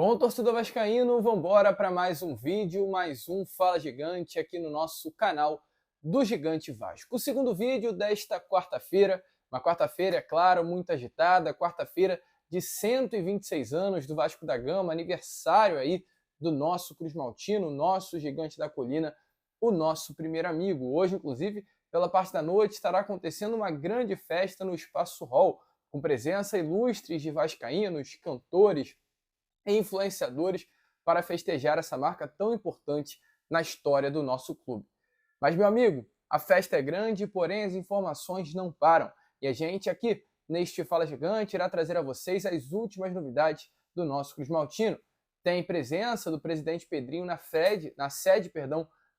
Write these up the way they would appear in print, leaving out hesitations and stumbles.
Bom, torcedor vascaíno, vamos embora para mais um vídeo, mais um Fala Gigante aqui no nosso canal do Gigante Vasco. O segundo vídeo desta quarta-feira, uma quarta-feira, é claro, muito agitada, quarta-feira de 126 anos do Vasco da Gama, aniversário aí do nosso Cruz Maltino, nosso Gigante da Colina, o nosso primeiro amigo. Hoje, inclusive, pela parte da noite, estará acontecendo uma grande festa no Espaço Hall, com presença ilustres de vascaínos, cantores, e influenciadores para festejar essa marca tão importante na história do nosso clube. Mas, meu amigo, a festa é grande, porém as informações não param. E a gente aqui, neste Fala Gigante, irá trazer a vocês as últimas novidades do nosso Cruz Maltino. Tem presença do presidente Pedrinho na sede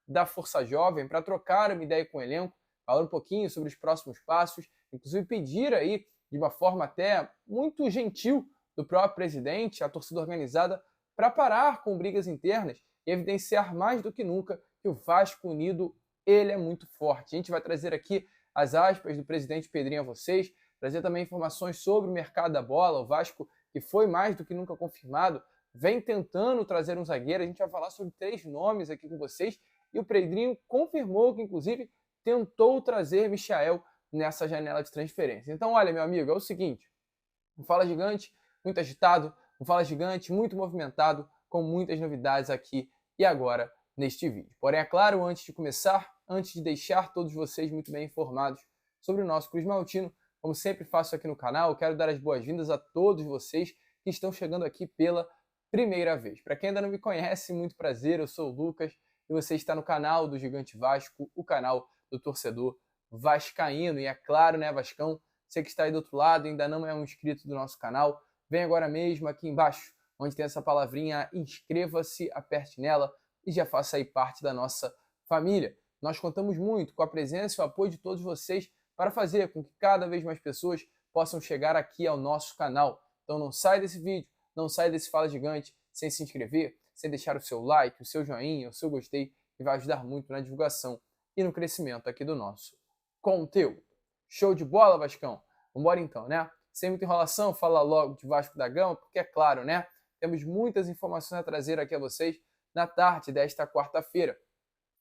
da Força Jovem para trocar uma ideia com o elenco, falar um pouquinho sobre os próximos passos, inclusive pedir aí, de uma forma até muito gentil, do próprio presidente, a torcida organizada, para parar com brigas internas e evidenciar mais do que nunca que o Vasco unido, ele é muito forte. A gente vai trazer aqui as aspas do presidente Pedrinho a vocês, trazer também informações sobre o mercado da bola. O Vasco, que foi mais do que nunca confirmado, vem tentando trazer um zagueiro. A gente vai falar sobre 3 nomes aqui com vocês e o Pedrinho confirmou que, inclusive, tentou trazer Michael nessa janela de transferência. Então, olha, meu amigo, é o seguinte, o Fala Gigante muito agitado, um Fala Gigante muito movimentado, com muitas novidades aqui e agora neste vídeo. Porém, é claro, antes de começar, antes de deixar todos vocês muito bem informados sobre o nosso Cruz Maltino, como sempre faço aqui no canal, eu quero dar as boas-vindas a todos vocês que estão chegando aqui pela primeira vez. Para quem ainda não me conhece, muito prazer, eu sou o Lucas e você está no canal do Gigante Vasco, o canal do torcedor vascaíno. E é claro, né, Vascão, você que está aí do outro lado e ainda não é um inscrito do nosso canal, vem agora mesmo aqui embaixo, onde tem essa palavrinha inscreva-se, aperte nela e já faça aí parte da nossa família. Nós contamos muito com a presença e o apoio de todos vocês para fazer com que cada vez mais pessoas possam chegar aqui ao nosso canal. Então não sai desse vídeo, não sai desse Fala Gigante sem se inscrever, sem deixar o seu like, o seu joinha, o seu gostei, que vai ajudar muito na divulgação e no crescimento aqui do nosso conteúdo. Show de bola, Vascão? Vambora então, né? Sem muita enrolação, fala logo de Vasco da Gama, porque é claro, né? Temos muitas informações a trazer aqui a vocês na tarde desta quarta-feira.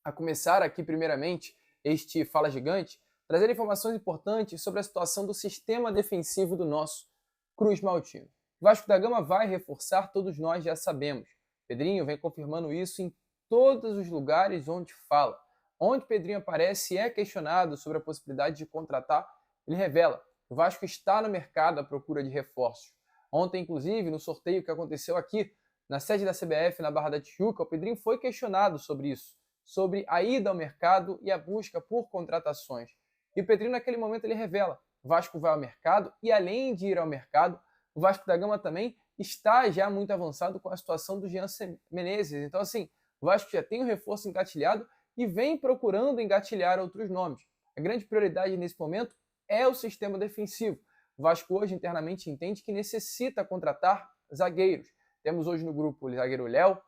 A começar aqui, primeiramente, este Fala Gigante, trazer informações importantes sobre a situação do sistema defensivo do nosso Cruz Maltino. O Vasco da Gama vai reforçar, todos nós já sabemos. Pedrinho vem confirmando isso em todos os lugares onde fala. Onde Pedrinho aparece e é questionado sobre a possibilidade de contratar, ele revela: o Vasco está no mercado à procura de reforços. Ontem, inclusive, no sorteio que aconteceu aqui, na sede da CBF, na Barra da Tijuca, o Pedrinho foi questionado sobre isso, sobre a ida ao mercado e a busca por contratações. E o Pedrinho, naquele momento, ele revela: o Vasco vai ao mercado e, além de ir ao mercado, o Vasco da Gama também está já muito avançado com a situação do Jean Menezes. Então, assim, o Vasco já tem um reforço engatilhado e vem procurando engatilhar outros nomes. A grande prioridade nesse momento é o sistema defensivo. O Vasco hoje internamente entende que necessita contratar zagueiros. Temos hoje no grupo o zagueiro Léo,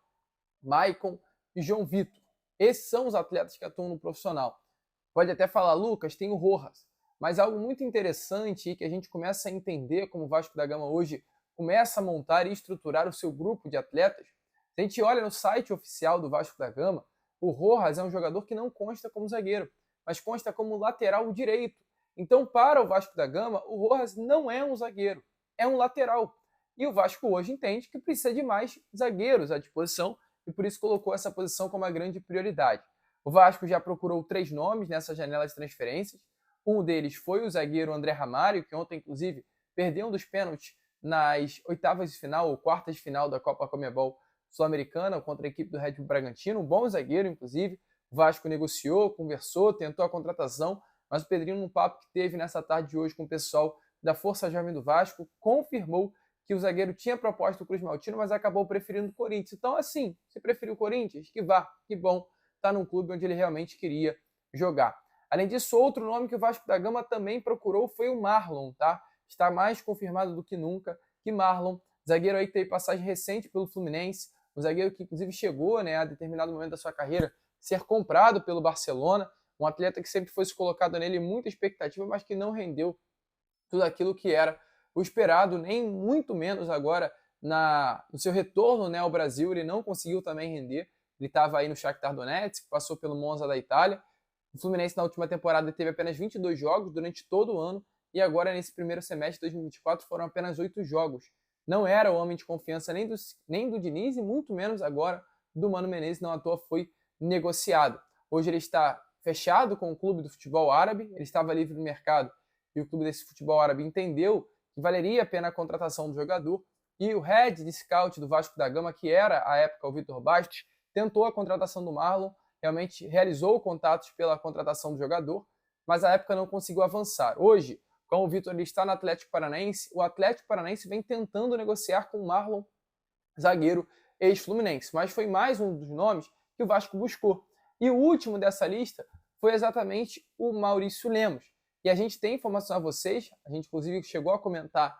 Maicon e João Vitor. Esses são os atletas que atuam no profissional. Pode até falar, Lucas, tem o Rojas. Mas algo muito interessante que a gente começa a entender como o Vasco da Gama hoje começa a montar e estruturar o seu grupo de atletas. Se a gente olha no site oficial do Vasco da Gama, o Rojas é um jogador que não consta como zagueiro, mas consta como lateral direito. Então, para o Vasco da Gama, o Rojas não é um zagueiro, é um lateral. E o Vasco hoje entende que precisa de mais zagueiros à disposição e por isso colocou essa posição como a grande prioridade. O Vasco já procurou 3 nomes nessa janela de transferências. Um deles foi o zagueiro André Ramário, que ontem, inclusive, perdeu um dos pênaltis nas oitavas de final ou quartas de final da Copa Conmebol Sul-Americana contra a equipe do Red Bull Bragantino. Um bom zagueiro, inclusive. O Vasco negociou, conversou, tentou a contratação, mas o Pedrinho, num papo que teve nessa tarde de hoje com o pessoal da Força Jovem do Vasco, confirmou que o zagueiro tinha proposto o Cruz Maltino, mas acabou preferindo o Corinthians. Então, assim, se preferiu o Corinthians, que vá, que bom, tá num clube onde ele realmente queria jogar. Além disso, outro nome que o Vasco da Gama também procurou foi o Marlon, tá? Está mais confirmado do que nunca que Marlon, zagueiro aí que teve passagem recente pelo Fluminense, um zagueiro que inclusive chegou, né, a determinado momento da sua carreira, ser comprado pelo Barcelona, um atleta que sempre foi colocado nele muita expectativa, mas que não rendeu tudo aquilo que era o esperado, nem muito menos agora no seu retorno, né, ao Brasil, ele não conseguiu também render. Ele estava aí no Shakhtar Donetsk, passou pelo Monza da Itália. O Fluminense na última temporada teve apenas 22 jogos durante todo o ano, e agora nesse primeiro semestre de 2024 foram apenas 8 jogos. Não era o homem de confiança nem do Diniz e muito menos agora do Mano Menezes, não à toa foi negociado. Hoje ele está fechado com o clube do futebol árabe, ele estava livre no mercado e o clube desse futebol árabe entendeu que valeria a pena a contratação do jogador, e o head de scout do Vasco da Gama, que era à época o Vitor Bastos, tentou a contratação do Marlon, realmente realizou contatos pela contratação do jogador, mas à época não conseguiu avançar. Hoje, como o Vitor está no Atlético Paranaense, o Atlético Paranaense vem tentando negociar com o Marlon, zagueiro ex-Fluminense, mas foi mais um dos nomes que o Vasco buscou. E o último dessa lista foi exatamente o Maurício Lemos. E a gente tem informação a vocês, a gente inclusive chegou a comentar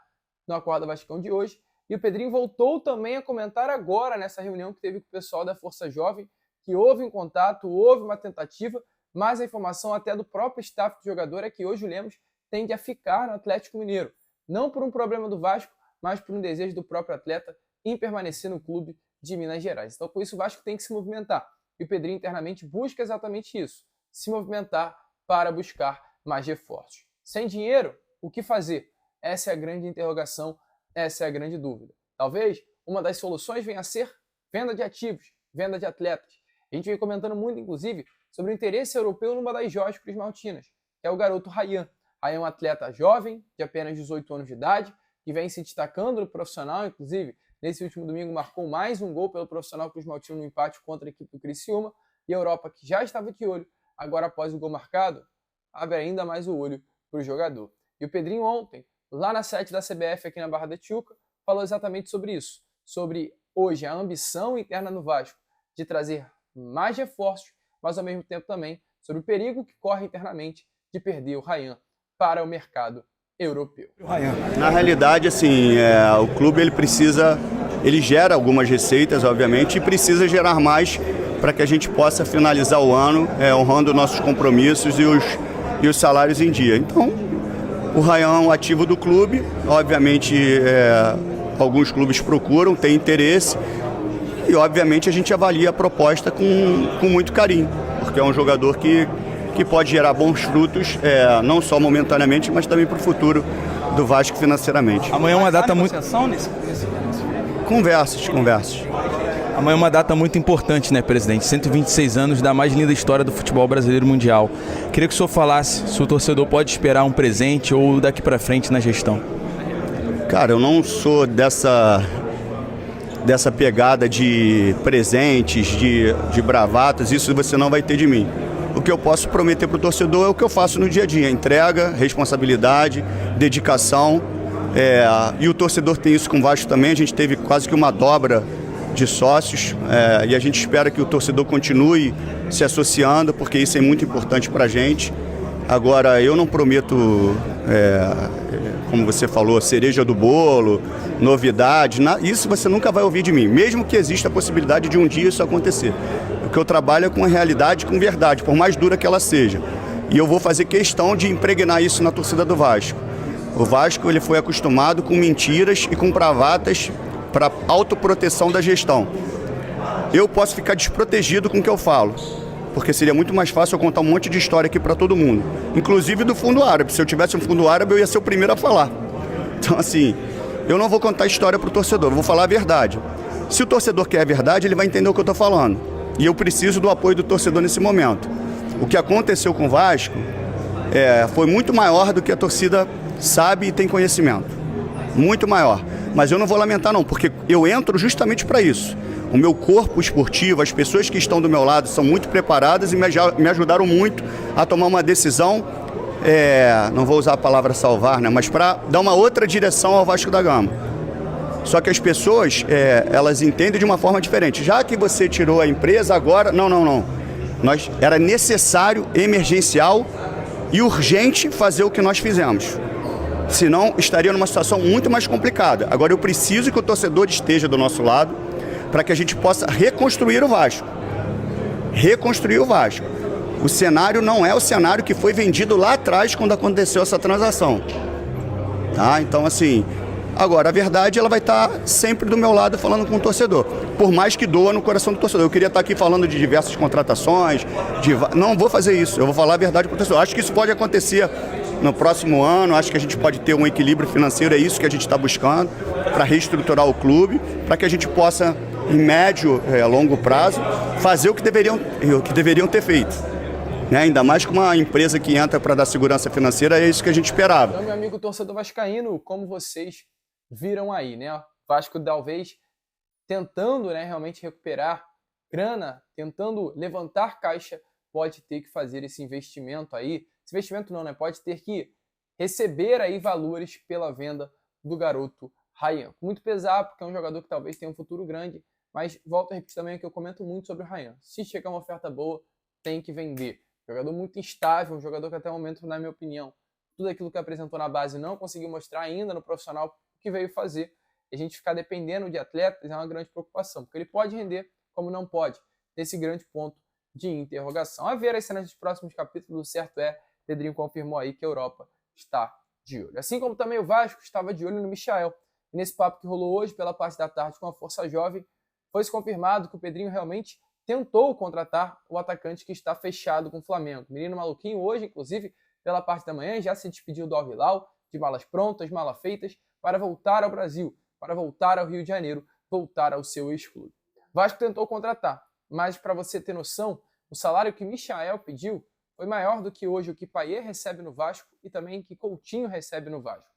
no Acorda Vascão de hoje, e o Pedrinho voltou também a comentar agora nessa reunião que teve com o pessoal da Força Jovem, que houve um contato, houve uma tentativa, mas a informação até do próprio staff do jogador é que hoje o Lemos tende a ficar no Atlético Mineiro. Não por um problema do Vasco, mas por um desejo do próprio atleta em permanecer no clube de Minas Gerais. Então, por isso, o Vasco tem que se movimentar. E o Pedrinho internamente busca exatamente isso, se movimentar para buscar mais reforços. Sem dinheiro, o que fazer? Essa é a grande interrogação, essa é a grande dúvida. Talvez uma das soluções venha a ser venda de ativos, venda de atletas. A gente vem comentando muito, inclusive, sobre o interesse europeu no Badajoz Cruz Maltinas, que é o garoto Ryan. Ryan é um atleta jovem, de apenas 18 anos de idade, que vem se destacando no profissional, inclusive, nesse último domingo marcou mais um gol pelo profissional Cruz Maltino no empate contra a equipe do Criciúma, e a Europa, que já estava de olho, agora após o gol marcado, abre ainda mais o olho para o jogador. E o Pedrinho ontem, lá na sede da CBF aqui na Barra da Tijuca, falou exatamente sobre isso, sobre hoje a ambição interna no Vasco de trazer mais reforços, mas ao mesmo tempo também sobre o perigo que corre internamente de perder o Ryan para o mercado europeu. Na realidade, assim, o clube ele gera algumas receitas, obviamente, e precisa gerar mais para que a gente possa finalizar o ano honrando nossos compromissos e os salários em dia. Então, o Ryan é um ativo do clube, obviamente alguns clubes procuram, têm interesse, e obviamente a gente avalia a proposta com muito carinho, porque é um jogador que pode gerar bons frutos, não só momentaneamente, mas também para o futuro do Vasco financeiramente. Amanhã é uma data muito... Conversas. Amanhã é uma data muito importante, né, presidente? 126 anos da mais linda história do futebol brasileiro mundial. Queria que o senhor falasse se o torcedor pode esperar um presente ou daqui para frente na gestão. Cara, eu não sou dessa pegada de presentes, de bravatas, isso você não vai ter de mim. O que eu posso prometer para o torcedor é o que eu faço no dia a dia, entrega, responsabilidade, dedicação, e o torcedor tem isso com o Vasco também. A gente teve quase que uma dobra de sócios, e a gente espera que o torcedor continue se associando, porque isso é muito importante para a gente. Agora, eu não prometo, como você falou, cereja do bolo, novidade, isso você nunca vai ouvir de mim, mesmo que exista a possibilidade de um dia isso acontecer. O que eu trabalho é com a realidade, com verdade, por mais dura que ela seja. E eu vou fazer questão de impregnar isso na torcida do Vasco. O Vasco ele foi acostumado com mentiras e com bravatas para autoproteção da gestão. Eu posso ficar desprotegido com o que eu falo, porque seria muito mais fácil eu contar um monte de história aqui para todo mundo, inclusive do fundo árabe. Se eu tivesse um fundo árabe, eu ia ser o primeiro a falar. Então, assim, eu não vou contar história para o torcedor, eu vou falar a verdade. Se o torcedor quer a verdade, ele vai entender o que eu estou falando. E eu preciso do apoio do torcedor nesse momento. O que aconteceu com o Vasco foi muito maior do que a torcida sabe e tem conhecimento. Muito maior. Mas eu não vou lamentar não, porque eu entro justamente para isso. O meu corpo esportivo, as pessoas que estão do meu lado são muito preparadas e me ajudaram muito a tomar uma decisão, não vou usar a palavra salvar, né, mas para dar uma outra direção ao Vasco da Gama. Só que as pessoas, elas entendem de uma forma diferente. Já que você tirou a empresa, agora... Não. Era necessário, emergencial e urgente fazer o que nós fizemos. Senão, estaria numa situação muito mais complicada. Agora, eu preciso que o torcedor esteja do nosso lado para que a gente possa reconstruir o Vasco. Reconstruir o Vasco. O cenário não é o cenário que foi vendido lá atrás quando aconteceu essa transação. Tá? Então, assim, Agora, a verdade, ela vai estar sempre do meu lado falando com o torcedor, por mais que doa no coração do torcedor. Eu queria estar aqui falando de diversas contratações, não vou fazer isso, eu vou falar a verdade para o torcedor. Acho que isso pode acontecer no próximo ano, acho que a gente pode ter um equilíbrio financeiro, é isso que a gente está buscando, para reestruturar o clube, para que a gente possa, em médio, longo prazo, fazer o que deveriam ter feito. Ainda mais com uma empresa que entra para dar segurança financeira, é isso que a gente esperava. Então, meu amigo torcedor vascaíno, como vocês viram aí, né? O Vasco talvez tentando, né, realmente recuperar grana, tentando levantar caixa, pode ter que fazer esse investimento aí. Esse investimento não, né? Pode ter que receber aí valores pela venda do garoto Ryan. Muito pesado, porque é um jogador que talvez tenha um futuro grande, mas volto a repetir também que eu comento muito sobre o Ryan. Se chegar uma oferta boa, tem que vender. Jogador muito instável, um jogador que até o momento, na minha opinião, tudo aquilo que apresentou na base não conseguiu mostrar ainda no profissional o que veio fazer. E a gente ficar dependendo de atletas é uma grande preocupação, porque ele pode render, como não pode. Esse grande ponto de interrogação. A ver as cenas dos próximos capítulos, o certo é, Pedrinho confirmou aí que a Europa está de olho. Assim como também o Vasco estava de olho no Michael. E nesse papo que rolou hoje pela parte da tarde com a Força Jovem, foi-se confirmado que o Pedrinho realmente tentou contratar o atacante que está fechado com o Flamengo. Menino maluquinho hoje, inclusive, pela parte da manhã, já se despediu do Al Hilal, de malas prontas, malas feitas, para voltar ao Brasil, para voltar ao Rio de Janeiro, voltar ao seu ex-clube. Vasco tentou contratar, mas para você ter noção, o salário que Michael pediu foi maior do que hoje o que Payet recebe no Vasco e também que Coutinho recebe no Vasco.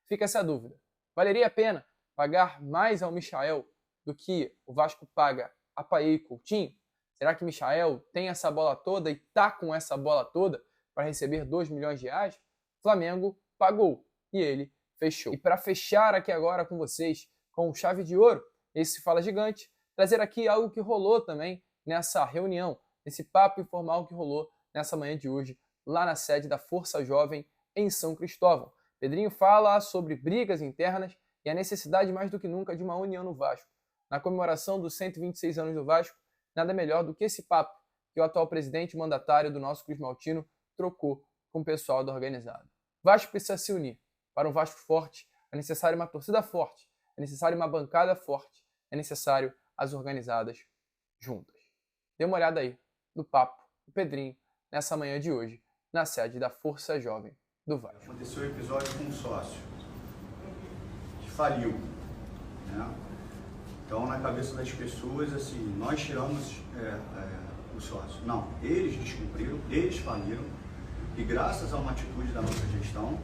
Fica essa dúvida. Valeria a pena pagar mais ao Michael do que o Vasco paga a Payet e Coutinho? Será que Michael tem essa bola toda e está com essa bola toda para receber 2 milhões de reais? O Flamengo pagou e ele fechou. E para fechar aqui agora com vocês, com chave de ouro, esse Fala Gigante, trazer aqui algo que rolou também nessa reunião, esse papo informal que rolou nessa manhã de hoje, lá na sede da Força Jovem em São Cristóvão. Pedrinho fala sobre brigas internas e a necessidade mais do que nunca de uma união no Vasco. Na comemoração dos 126 anos do Vasco, nada melhor do que esse papo que o atual presidente mandatário do nosso Cruz Maltino trocou com o pessoal da organizada. O Vasco precisa se unir. Para um Vasco forte, é necessário uma torcida forte, é necessário uma bancada forte, é necessário as organizadas juntas. Dê uma olhada aí no papo do Pedrinho nessa manhã de hoje, na sede da Força Jovem do Vasco. Aconteceu um episódio com um sócio que faliu, né? Então, na cabeça das pessoas, assim, nós tiramos o sócio. Não, eles descumpriram, eles faliram, e graças a uma atitude da nossa gestão,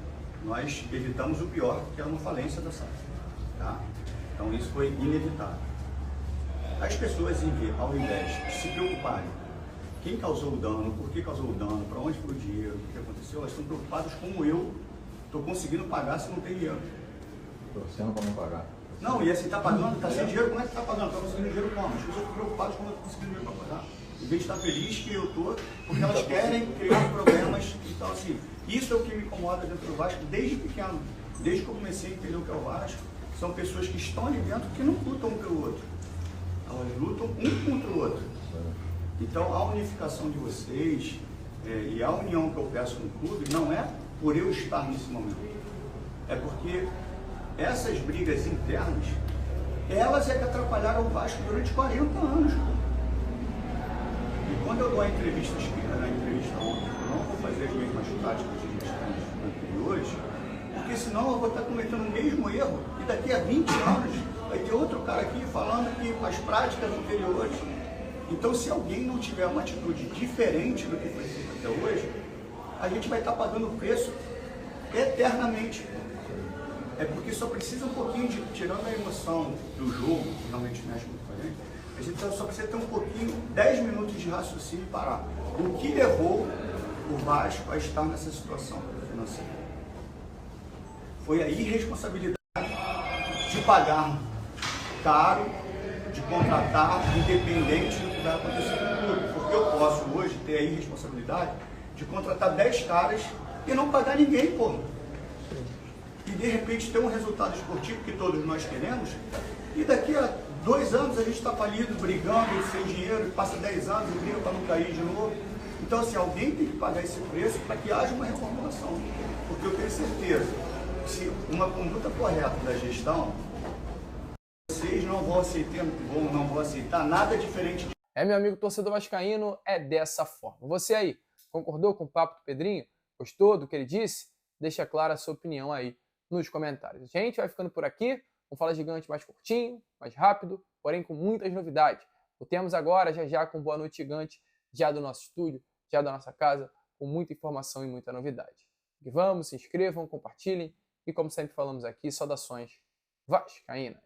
nós evitamos o pior, que é uma falência da SAF. Tá? Então, isso foi inevitável. As pessoas, ao invés de se preocuparem quem causou o dano, por que causou o dano, para onde foi o dinheiro, o que aconteceu, elas estão preocupadas como eu estou conseguindo pagar se não tem dinheiro. Torcendo para não pagar. Não, e assim, está pagando, está sem dinheiro, como é que está pagando? Está conseguindo dinheiro como? As pessoas estão preocupadas como eu estou conseguindo dinheiro para pagar. Em vez de estar feliz que eu estou, porque elas querem criar problemas. Então, assim, isso é o que me incomoda dentro do Vasco desde pequeno. Desde que eu comecei a entender o que é o Vasco, são pessoas que estão ali dentro que não lutam um pelo outro. Elas lutam um contra o outro. Então, a unificação de vocês e a união que eu peço no clube não é por eu estar nesse momento. É porque essas brigas internas, elas é que atrapalharam o Vasco durante 40 anos. E quando eu dou a entrevista ontem, eu não vou fazer as mesmas práticas de gestões anteriores, porque senão eu vou estar cometendo o mesmo erro e daqui a 20 anos vai ter outro cara aqui falando que as práticas anteriores. Então, se alguém não tiver uma atitude diferente do que foi feito até hoje, a gente vai estar pagando o preço eternamente. É porque só precisa um pouquinho de, tirando a emoção do jogo, que realmente mexe muito com a gente só precisa ter um pouquinho, 10 minutos de raciocínio e parar. O que levou o Vasco a estar nessa situação financeira? Foi a irresponsabilidade de pagar caro, de contratar, independente do que vai acontecer com o clube. Porque eu posso hoje ter a irresponsabilidade de contratar 10 caras e não pagar ninguém, pô. E de repente ter um resultado esportivo que todos nós queremos, e daqui a 2 anos a gente está falido, brigando, sem dinheiro, passa 10 anos e briga para não cair de novo. Então, assim, alguém tem que pagar esse preço para que haja uma reformulação. Porque eu tenho certeza se uma conduta correta da gestão, vocês não vão aceitar nada diferente de... Meu amigo torcedor vascaíno, é dessa forma. Você aí, concordou com o papo do Pedrinho? Gostou do que ele disse? Deixa clara a sua opinião aí nos comentários. A gente vai ficando por aqui. Um Fala Gigante mais curtinho, mais rápido, porém com muitas novidades. Voltemos agora, já com Boa Noite Gigante, já do nosso estúdio, já da nossa casa, com muita informação e muita novidade. E vamos, se inscrevam, compartilhem e, como sempre falamos aqui, saudações vascaínas.